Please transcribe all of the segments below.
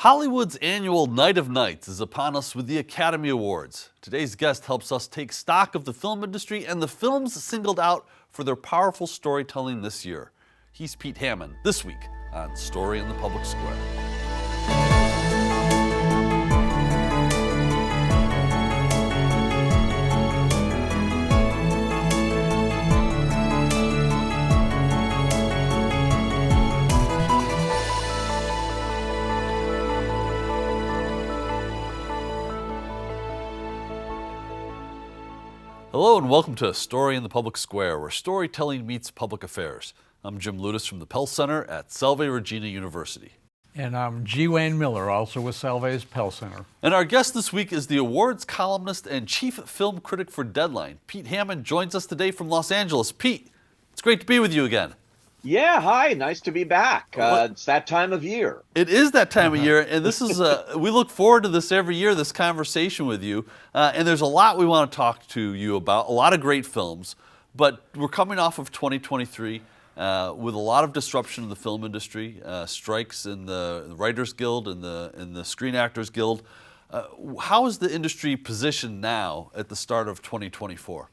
Hollywood's annual Night of Nights is upon us with the Academy Awards. Today's guest helps us take stock of the film industry and the films singled out for their powerful storytelling this year. He's Pete Hammond, this week on Story in the Public Square. Hello and welcome to A Story in the Public Square, where storytelling meets public affairs. I'm Jim Ludis from the Pell Center at Salve Regina University. And I'm G. Wayne Miller, also with Salve's Pell Center. And our guest this week is the awards columnist and chief film critic for Deadline. Pete Hammond joins us today from Los Angeles. Pete, it's great to be with you again. Yeah, hi, nice to be back. It's that time of year. It is that time of year, and this is we look forward to this every year, this conversation with you. And there's a lot we want to talk to you about, a lot of great films, but we're coming off of 2023 with a lot of disruption in the film industry, strikes in the Writers Guild and the Screen Actors Guild. How is the industry positioned now at the start of 2024?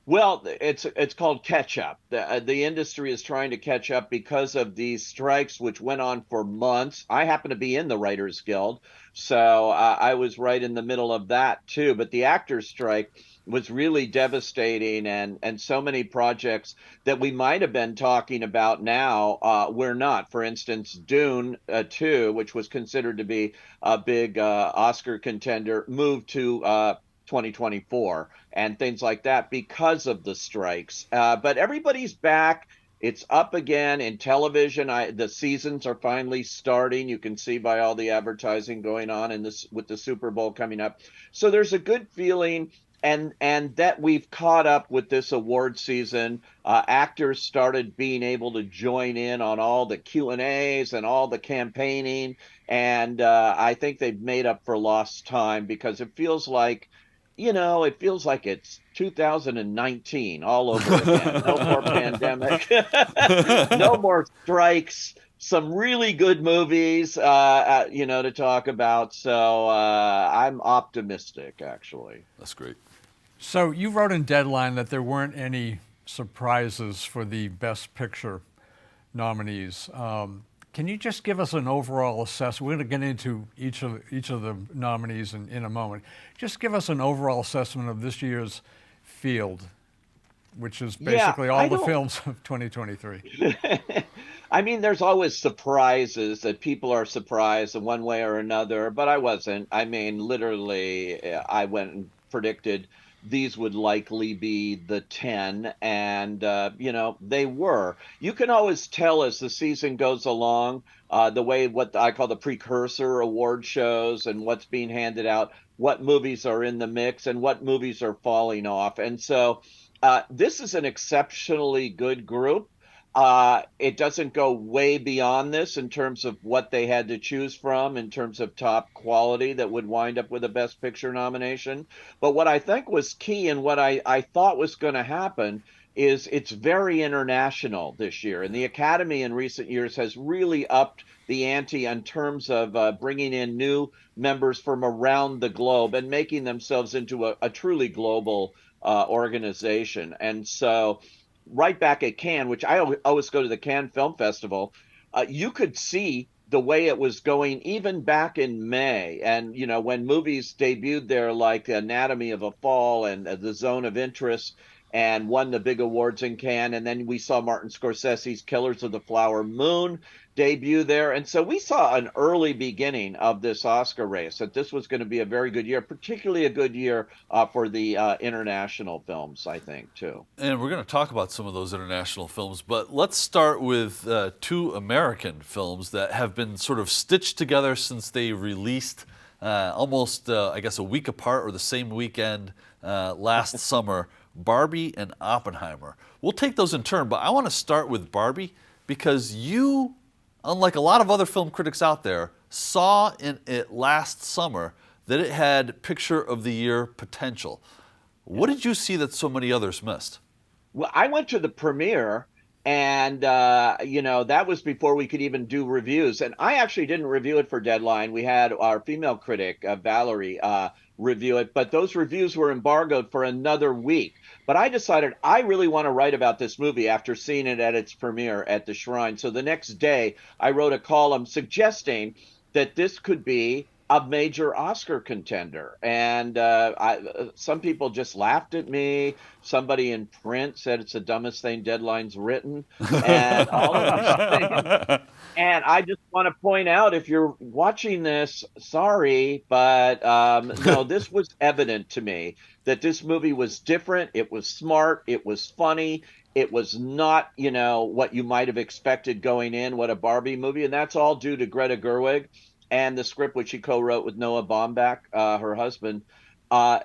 Well, it's called catch up. The industry is trying to catch up because of these strikes, which went on for months. I happen to be in the Writers Guild, so I was right in the middle of that too. But the actors' strike was really devastating, and so many projects that we might have been talking about now, we're not. For instance, Dune 2, which was considered to be a big Oscar contender, moved to 2024 and things like that because of the strikes. But everybody's back. It's up again in television. The seasons are finally starting. You can see by all the advertising going on in this with the Super Bowl coming up. So there's a good feeling and that we've caught up with this award season. Actors started being able to join in on all the Q&As and all the campaigning. And I think they've made up for lost time because it feels like it's 2019 all over again. No more pandemic, no more strikes, some really good movies, to talk about. So I'm optimistic, actually. That's great. So you wrote in Deadline that there weren't any surprises for the Best Picture nominees. Can you just give us an overall assessment? We're going to get into each of the nominees in a moment. Just give us an overall assessment of this year's field, which is basically all the films of 2023. I mean, there's always surprises that people are surprised in one way or another, but I wasn't. I mean, literally, I went and predicted these would likely be the 10, and, they were. You can always tell as the season goes along, the way what I call the precursor award shows and what's being handed out, what movies are in the mix and what movies are falling off. And so this is an exceptionally good group. It doesn't go way beyond this in terms of what they had to choose from in terms of top quality that would wind up with a Best Picture nomination. But what I think was key and what I thought was going to happen is it's very international this year. And the Academy in recent years has really upped the ante in terms of bringing in new members from around the globe and making themselves into a truly global organization. And so right back at Cannes, which I always go to the Cannes Film Festival, you could see the way it was going even back in May. And, when movies debuted there like Anatomy of a Fall and The Zone of Interest and won the big awards in Cannes. And then we saw Martin Scorsese's Killers of the Flower Moon debut there. And so we saw an early beginning of this Oscar race, that this was going to be a very good year, particularly a good year for the international films, I think, too. And we're going to talk about some of those international films, but let's start with two American films that have been sort of stitched together since they released almost, a week apart or the same weekend last summer, Barbie and Oppenheimer. We'll take those in turn, but I want to start with Barbie because you, unlike a lot of other film critics out there, saw in it last summer that it had Picture of the Year potential. What did you see that so many others missed? Well, I went to the premiere, And, that was before we could even do reviews. And I actually didn't review it for Deadline. We had our female critic, Valerie, review it, but those reviews were embargoed for another week. But I decided I really want to write about this movie after seeing it at its premiere at the Shrine. So the next day, I wrote a column suggesting that this could be a major Oscar contender. And some people just laughed at me. Somebody in print said it's the dumbest thing Deadline's written, and all of these things. And I just want to point out, if you're watching this, sorry, but no, this was evident to me that this movie was different. It was smart. It was funny. It was not, what you might have expected going in, what a Barbie movie. And that's all due to Greta Gerwig and the script, which she co-wrote with Noah Baumbach, her husband.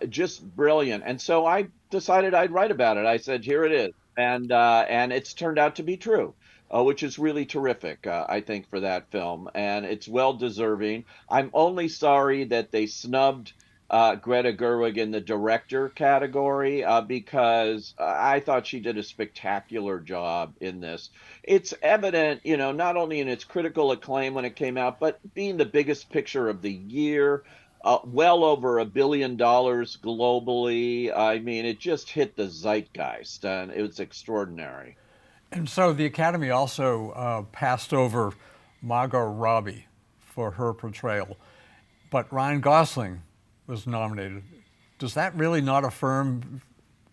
Just brilliant. And so I decided I'd write about it. I said, here it is. And it's turned out to be true. Which is really terrific, I think, for that film. And it's well deserving. I'm only sorry that they snubbed Greta Gerwig in the director category because I thought she did a spectacular job in this. It's evident, not only in its critical acclaim when it came out, but being the biggest picture of the year. Well over $1 billion globally. I mean, it just hit the zeitgeist, and it was extraordinary. And so the Academy also passed over Margot Robbie for her portrayal, but Ryan Gosling was nominated. Does that really not affirm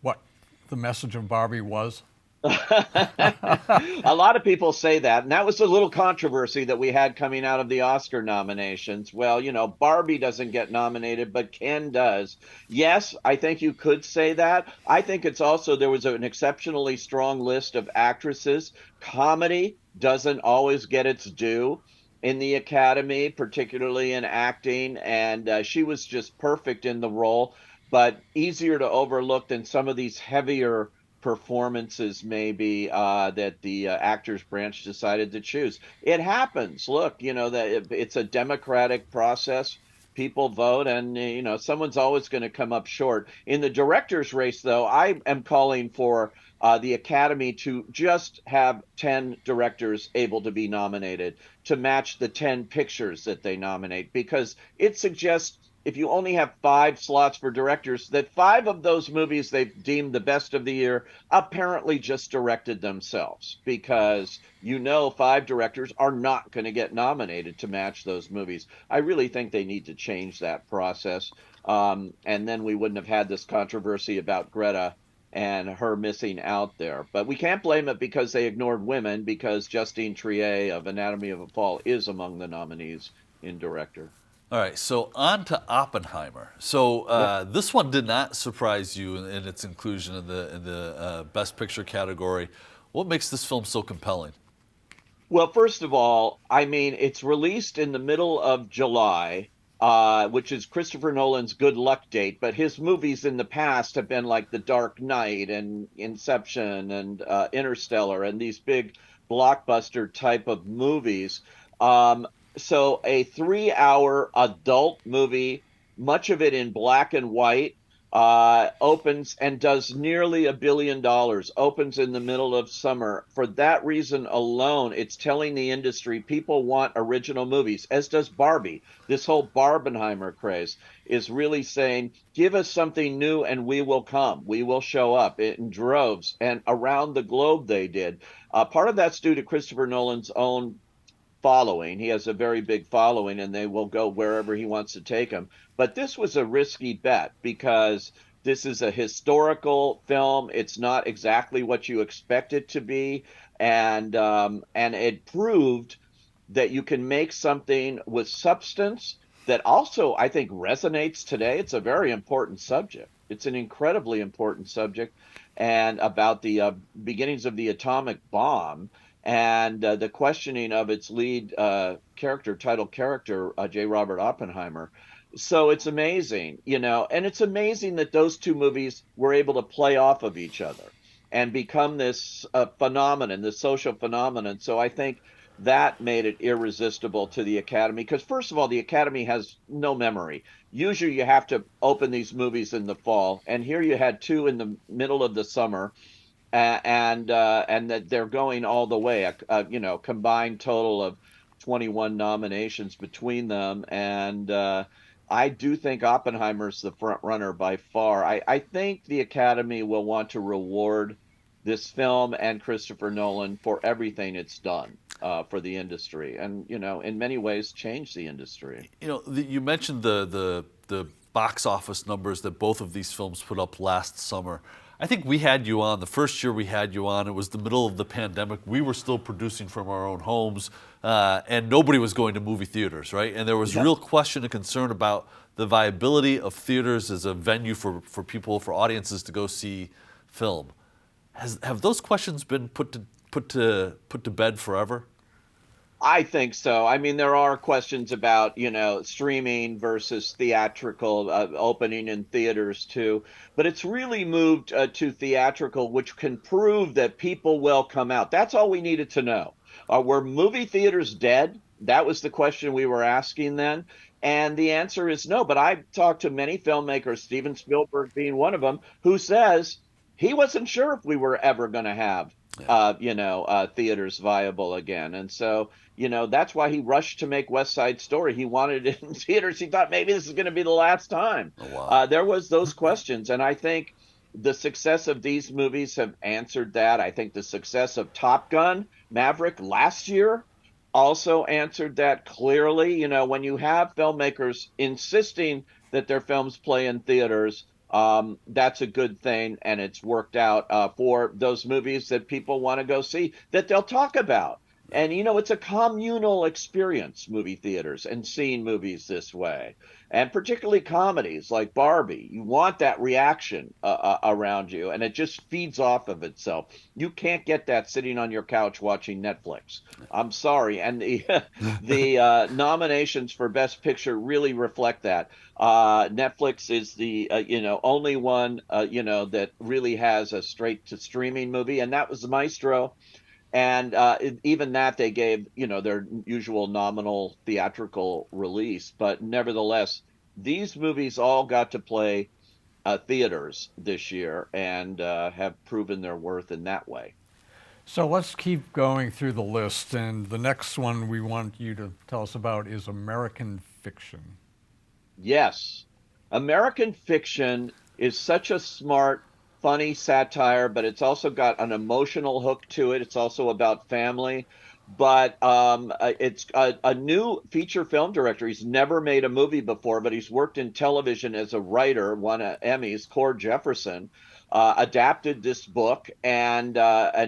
what the message of Barbie was? A lot of people say that, and that was a little controversy that we had coming out of the Oscar nominations. Well, Barbie doesn't get nominated, but Ken does. Yes, I think you could say that. I think it's also there was an exceptionally strong list of actresses. Comedy doesn't always get its due in the Academy, particularly in acting, and she was just perfect in the role, but easier to overlook than some of these heavier performances maybe that the actors branch decided to choose. It happens. Look, that it's a democratic process. People vote, and someone's always going to come up short. In the director's race, though, I am calling for the Academy to just have 10 directors able to be nominated to match the 10 pictures that they nominate, because it suggests if you only have 5 slots for directors, that 5 of those movies they've deemed the best of the year apparently just directed themselves, because 5 directors are not going to get nominated to match those movies. I really think they need to change that process, and then we wouldn't have had this controversy about Greta and her missing out there. But we can't blame it because they ignored women, because Justine Triet of Anatomy of a Fall is among the nominees in director. All right, so on to Oppenheimer. So this one did not surprise you in its inclusion in the Best Picture category. What makes this film so compelling? Well, first of all, I mean, it's released in the middle of July, which is Christopher Nolan's good luck date. But his movies in the past have been like The Dark Knight and Inception and Interstellar and these big blockbuster type of movies. So a 3-hour adult movie, much of it in black and white, opens and does nearly $1 billion, opens in the middle of summer. For that reason alone, it's telling the industry people want original movies, as does Barbie. This whole Barbenheimer craze is really saying, give us something new and we will come. We will show up in droves. And around the globe they did. Part of that's due to Christopher Nolan's own following. He has a very big following, and they will go wherever he wants to take them. But this was a risky bet because this is a historical film. It's not exactly what you expect it to be, and it proved that you can make something with substance that also, I think, resonates today. It's a very important subject. It's an incredibly important subject, and about the beginnings of the atomic bomb. And the questioning of its lead title character, J. Robert Oppenheimer. So it's amazing, and it's amazing that those two movies were able to play off of each other and become this phenomenon, this social phenomenon. So I think that made it irresistible to the Academy, because first of all, the Academy has no memory. Usually you have to open these movies in the fall, and here you had 2 in the middle of the summer. and that they're going all the way. Combined total of 21 nominations between them, and I do think Oppenheimer's the front runner by far. I think the Academy will want to reward this film and Christopher Nolan for everything it's done for the industry, and in many ways, change the industry. You mentioned the box office numbers that both of these films put up last summer. I think we had you on the first year we had you on. It was the middle of the pandemic. We were still producing from our own homes, and nobody was going to movie theaters, right? And there was real question and concern about the viability of theaters as a venue for people, for audiences to go see film. Have those questions been put to bed forever? I think so. I mean, there are questions about, streaming versus theatrical, opening in theaters too. But it's really moved to theatrical, which can prove that people will come out. That's all we needed to know. Were movie theaters dead? That was the question we were asking then. And the answer is no. But I've talked to many filmmakers, Steven Spielberg being one of them, who says he wasn't sure if we were ever going to have theaters viable again. And so, that's why he rushed to make West Side Story. He wanted it in theaters. He thought maybe this is going to be the last time. Oh, wow. There was those questions. And I think the success of these movies have answered that. I think the success of Top Gun, Maverick last year also answered that clearly. When you have filmmakers insisting that their films play in theaters, that's a good thing, and it's worked out for those movies that people want to go see, that they'll talk about. And, it's a communal experience, movie theaters, and seeing movies this way. And particularly comedies like Barbie. You want that reaction around you, and it just feeds off of itself. You can't get that sitting on your couch watching Netflix. I'm sorry. And the nominations for Best Picture really reflect that. Netflix is the only one that really has a straight to streaming movie, and that was Maestro. And even that they gave their usual nominal theatrical release, but nevertheless, these movies all got to play theaters this year and have proven their worth in that way. So let's keep going through the list, and the next one we want you to tell us about is American Fiction. Yes. American Fiction is such a smart, funny satire, but it's also got an emotional hook to it. It's also about family. But it's a new feature film director. He's never made a movie before, but he's worked in television as a writer, won Emmys. Cord Jefferson adapted this book and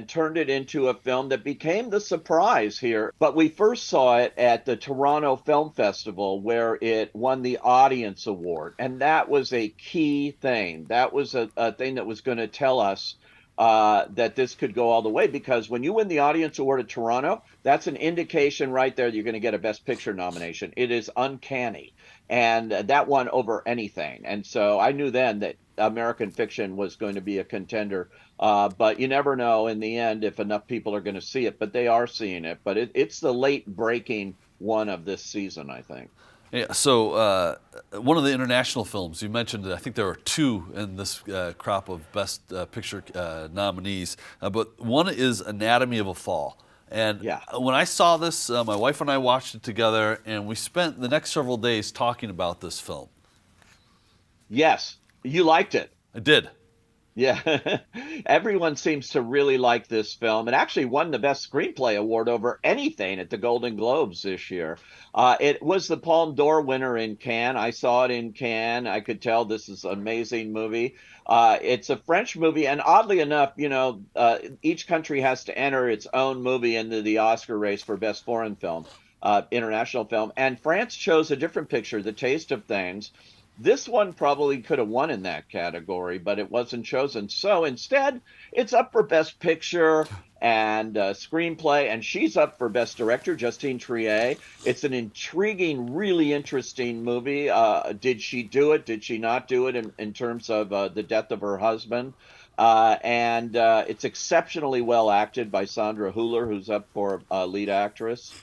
turned it into a film that became the surprise here. But we first saw it at the Toronto Film Festival, where it won the Audience Award. And that was a key thing. That was a thing that was going to tell us that this could go all the way, because when you win the Audience Award at Toronto, that's an indication right there you're going to get a Best Picture nomination. It is uncanny. And that won over anything. And so I knew then that American Fiction was going to be a contender. But you never know in the end if enough people are going to see it. But they are seeing it. But it's the late breaking one of this season, I think. Yeah, so one of the international films, you mentioned, I think there are two in this crop of Best Picture nominees, but one is Anatomy of a Fall. And when I saw this, my wife and I watched it together, and we spent the next several days talking about this film. Yes, you liked it. I did. Yeah, everyone seems to really like this film. It actually won the Best Screenplay Award over anything at the Golden Globes this year. It was the Palme d'Or winner in Cannes. I saw it in Cannes. I could tell this is an amazing movie. It's a French movie, and oddly enough, each country has to enter its own movie into the Oscar race for Best Foreign Film, international film. And France chose a different picture, The Taste of Things. This one probably could have won in that category, but it wasn't chosen. So instead, it's up for Best Picture and Screenplay, and she's up for Best Director, Justine Triet. It's an intriguing, really interesting movie. Did she do it? Did she not do it in terms of the death of her husband? And it's exceptionally well acted by Sandra Hüller, who's up for lead actress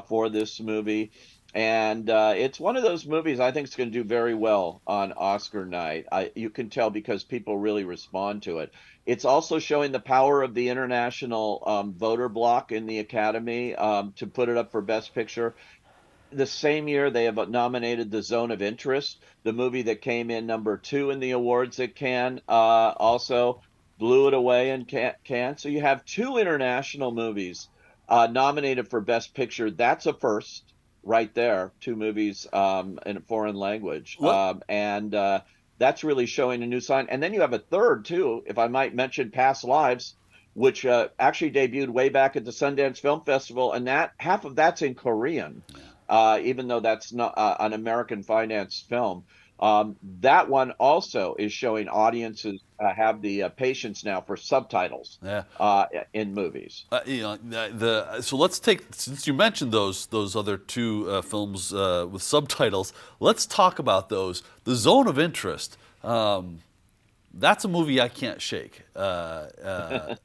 for this movie. And it's one of those movies I think is going to do very well on Oscar night. You can tell because people really respond to it. It's also showing the power of the international voter bloc in the Academy to put it up for Best Picture. The same year, they have nominated The Zone of Interest, the movie that came in number 2 in the awards at Cannes, also blew it away in Cannes. So you have 2 international movies nominated for Best Picture. That's a first right there. 2 movies in a foreign language. What? And That's really showing a new sign. And then you have a third, too, if I might mention Past Lives, which actually debuted way back at the Sundance Film Festival. And that half of that's in Korean, even though that's not an American financed film. That one also is showing audiences have the patience now for subtitles Yeah. in movies. So let's take, since you mentioned those other 2 films with subtitles, let's talk about those. The Zone of Interest. That's a movie I can't shake. Again,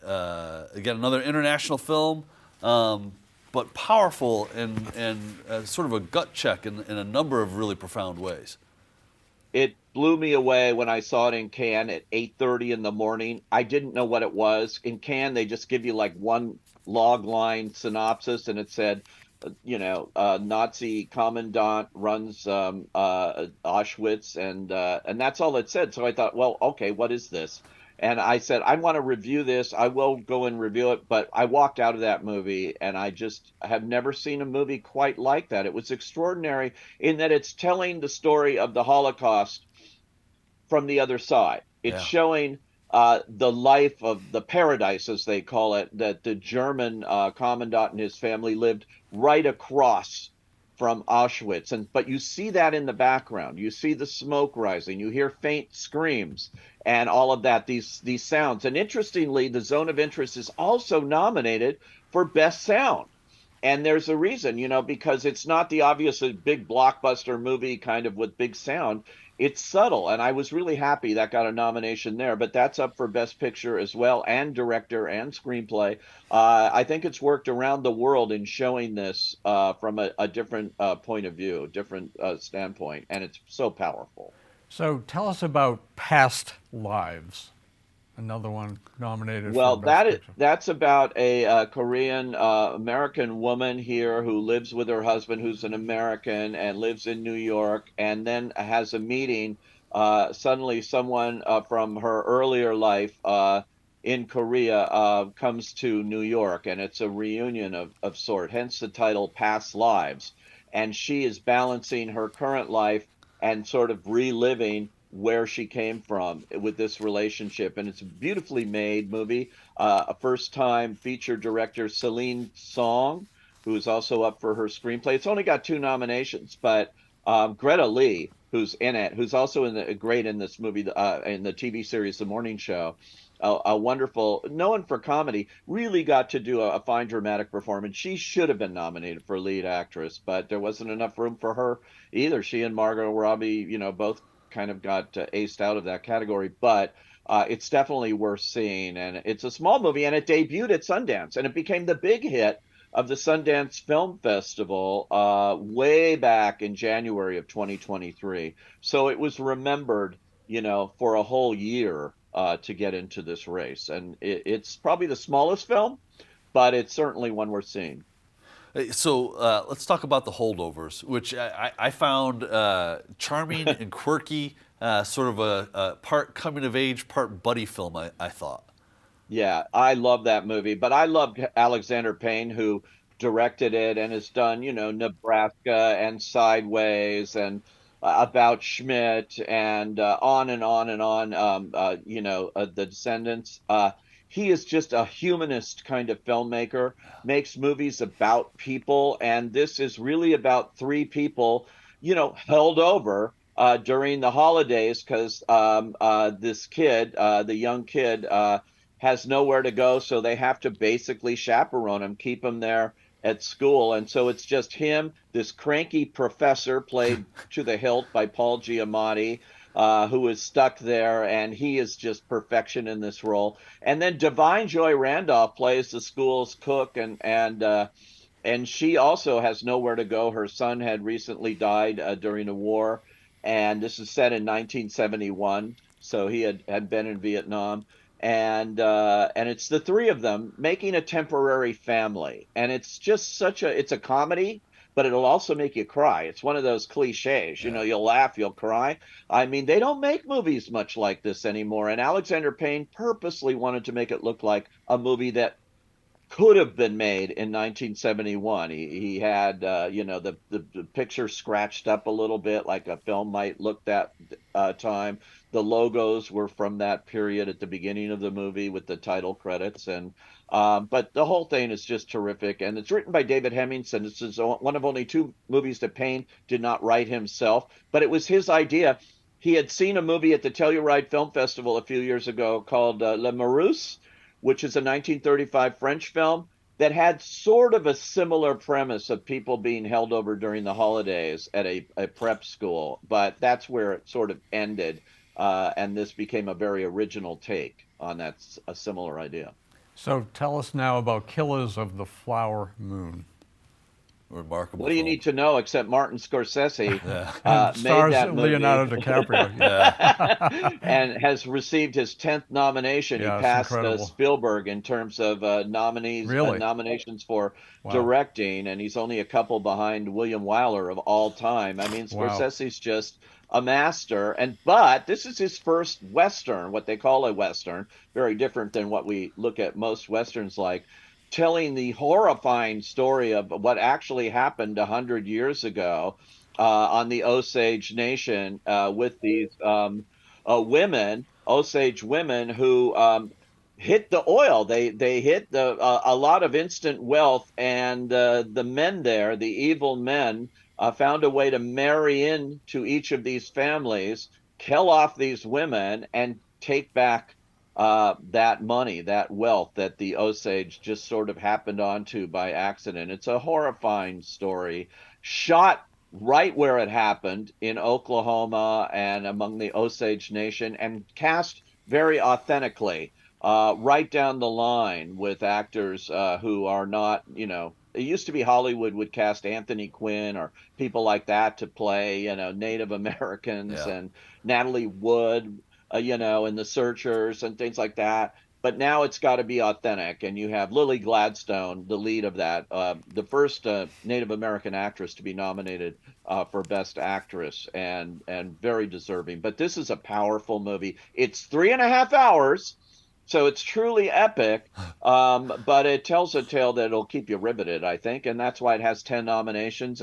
another international film, but powerful and sort of a gut check in a number of really profound ways. It blew me away when I saw it in Cannes at 8:30 in the morning. I didn't know what it was. In Cannes, they just give you like one log line synopsis, and it said, Nazi commandant runs Auschwitz, and that's all it said. So I thought, well, okay, what is this? And I said, I want to review this. I will go and review it. But I walked out of that movie, and I just have never seen a movie quite like that. It was extraordinary in that it's telling the story of the Holocaust from the other side. It's Yeah. showing the life of the paradise, as they call it, that the German commandant and his family lived right across from Auschwitz. But you see that in the background. You see the smoke rising. You hear faint screams and all of that, these sounds. And interestingly, The Zone of Interest is also nominated for Best Sound. And there's a reason, because it's not the obvious big blockbuster movie kind of with big sound. It's subtle, and I was really happy that got a nomination there. But that's up for Best Picture as well, and director and screenplay. I think it's worked around the world in showing this from a different point of view, a different standpoint, and it's so powerful. So tell us about Past Lives, another one nominated Well, for Best Picture. that's about a Korean American woman here who lives with her husband, who's an American and lives in New York, and then has a meeting. Suddenly, someone from her earlier life in Korea comes to New York, and it's a reunion of sort. Hence the title "Past Lives," and she is balancing her current life and sort of reliving where she came from with this relationship. And it's a beautifully made movie. A first-time feature director, Celine Song, who is also up for her screenplay. It's only got 2 nominations, but Greta Lee, who's in it, who's also great in this movie, in the TV series The Morning Show, a wonderful, known for comedy, really got to do a fine dramatic performance. She should have been nominated for lead actress, but there wasn't enough room for her either. She and Margot Robbie, both kind of got aced out of that category, but it's definitely worth seeing. And it's a small movie, and it debuted at Sundance, and it became the big hit of the Sundance Film Festival way back in January of 2023. So it was remembered, for a whole year to get into this race. And it's probably the smallest film, but it's certainly one worth seeing. So let's talk about The Holdovers, which I found charming and quirky, sort of a part coming of age, part buddy film, I thought. Yeah, I love that movie, but I love Alexander Payne, who directed it and has done, Nebraska and Sideways and About Schmidt and on and on and on, The Descendants. He is just a humanist kind of filmmaker, makes movies about people, and this is really about 3 people, held over during the holidays because this kid, the young kid, has nowhere to go, so they have to basically chaperone him, keep him there at school. And so it's just him, this cranky professor played to the hilt by Paul Giamatti, who is stuck there, and he is just perfection in this role. And then Divine Joy Randolph plays the school's cook and and she also has nowhere to go. Her son had recently died during the war, and this is set in 1971. So he had been in Vietnam, and it's the three of them making a temporary family, and it's just it's a comedy, but it'll also make you cry. It's one of those cliches, you know, you'll laugh, you'll cry. I mean, they don't make movies much like this anymore, and Alexander Payne purposely wanted to make it look like a movie that could have been made in 1971. He had the picture scratched up a little bit like a film might look that time. The logos were from that period at the beginning of the movie with the title credits, and but the whole thing is just terrific. And it's written by David Hemmingson. This is one of only two movies that Payne did not write himself, but it was his idea. He had seen a movie at the Telluride Film Festival a few years ago called Le Marouse, which is a 1935 French film that had sort of a similar premise of people being held over during the holidays at a prep school, but that's where it sort of ended, and this became a very original take on a similar idea. So tell us now about Killers of the Flower Moon. Remarkable. What do you film. need to know except Martin Scorsese made Stars that movie Leonardo DiCaprio. and has received his 10th nomination. Yeah, he it's passed incredible. Spielberg in terms of Really? nominations for Wow. directing, and he's only a couple behind William Wyler of all time. I mean, Wow. Scorsese's just a master, but this is his first Western, what they call a Western, very different than what we look at most Westerns like, telling the horrifying story of what actually happened 100 years ago on the Osage Nation with these women, Osage women who hit the oil. They hit a lot of instant wealth, and the men there, the evil men, found a way to marry into each of these families, kill off these women, and take back that money, that wealth that the Osage just sort of happened onto by accident. It's a horrifying story, shot right where it happened in Oklahoma and among the Osage Nation, and cast very authentically, right down the line with actors who are not, it used to be Hollywood would cast Anthony Quinn or people like that to play, Native Americans, and Natalie Wood, and the Searchers and things like that. But now it's got to be authentic. And you have Lily Gladstone, the lead of that, the first Native American actress to be nominated for Best Actress, and very deserving. But this is a powerful movie. It's 3.5 hours, so it's truly epic. But it tells a tale that'll keep you riveted, I think. And that's why it has 10 nominations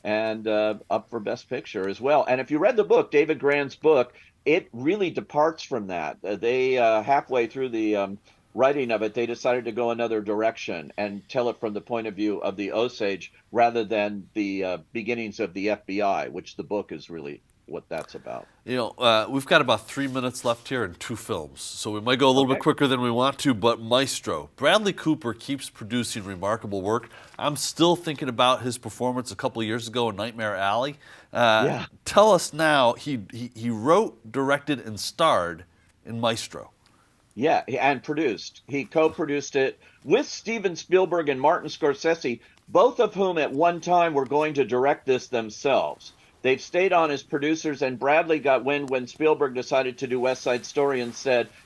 and up for Best Picture as well. And if you read the book, David Grann's book, it really departs from that. They halfway through the writing of it, they decided to go another direction and tell it from the point of view of the Osage rather than the beginnings of the FBI, which the book is really what that's about. We've got about 3 minutes left here and 2 films, so we might go a little bit quicker than we want to, but Maestro. Bradley Cooper keeps producing remarkable work. I'm still thinking about his performance a couple of years ago in Nightmare Alley. Tell us now, he wrote, directed, and starred in Maestro. Yeah, and produced. He co-produced it with Steven Spielberg and Martin Scorsese, both of whom at one time were going to direct this themselves. They've stayed on as producers, and Bradley got wind when Spielberg decided to do West Side Story and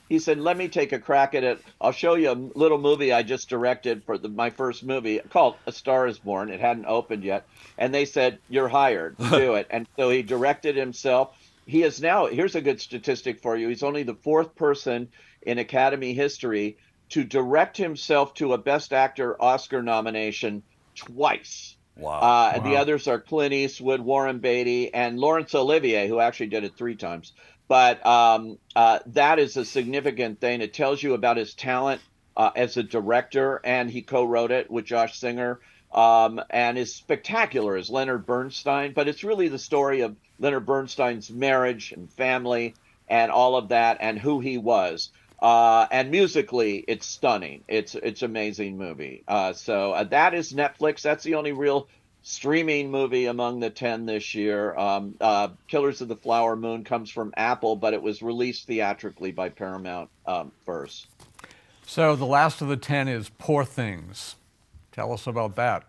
he said, let me take a crack at it. I'll show you a little movie I just directed for my first movie called A Star is Born. It hadn't opened yet. And they said, you're hired, do it. And so he directed himself. He is now, here's a good statistic for you. He's only the 4th person in Academy history to direct himself to a Best Actor Oscar nomination twice. Wow. The others are Clint Eastwood, Warren Beatty, and Laurence Olivier, who actually did it 3 times. But that is a significant thing. It tells you about his talent as a director, and he co-wrote it with Josh Singer, and is spectacular as Leonard Bernstein. But it's really the story of Leonard Bernstein's marriage and family and all of that and who he was. And musically, it's stunning. It's an amazing movie. So that is Netflix. That's the only real streaming movie among the 10 this year. Killers of the Flower Moon comes from Apple, but it was released theatrically by Paramount first. So the last of the 10 is Poor Things. Tell us about that.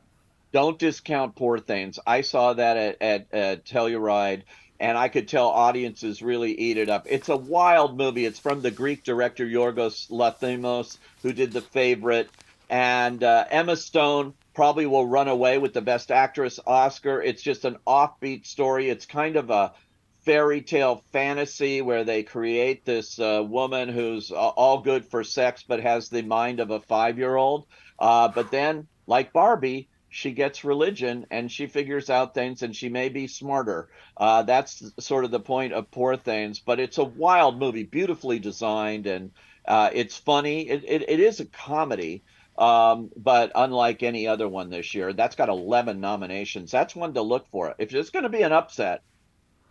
don't discount Poor Things. I saw that at Telluride, and I could tell audiences really eat it up. It's a wild movie. It's from the Greek director Yorgos Lanthimos, who did The Favorite, and Emma Stone probably will run away with the Best Actress Oscar. It's just an offbeat story. It's kind of a fairy tale fantasy where they create this woman who's all good for sex but has the mind of a 5-year-old. But then, like Barbie, she gets religion and she figures out things, and she may be smarter. That's sort of the point of Poor Things. But it's a wild movie, beautifully designed, and it's funny. It is a comedy. But unlike any other one this year, that's got 11 nominations. That's one to look for. If there's going to be an upset,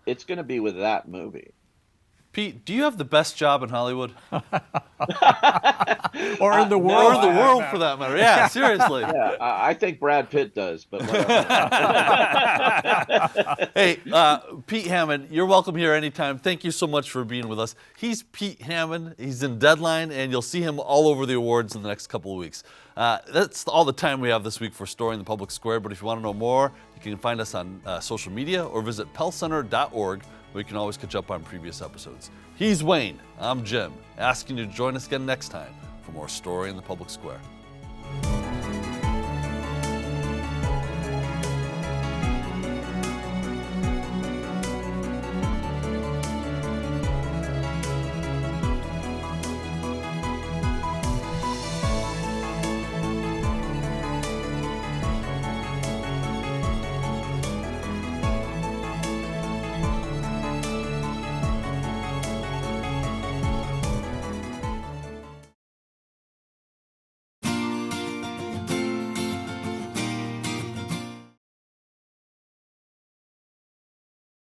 it's going to be with that movie. Pete, do you have the best job in Hollywood? Or in the world. Or in the world, for that matter. Yeah, seriously. Yeah, I think Brad Pitt does, but whatever. Hey, Pete Hammond, you're welcome here anytime. Thank you so much for being with us. He's Pete Hammond. He's in Deadline, and you'll see him all over the awards in the next couple of weeks. That's all the time we have this week for Story in the Public Square, but if you want to know more, you can find us on social media or visit pellcenter.org, where you can always catch up on previous episodes. He's Wayne. I'm Jim, asking you to join us again next time for more Story in the Public Square.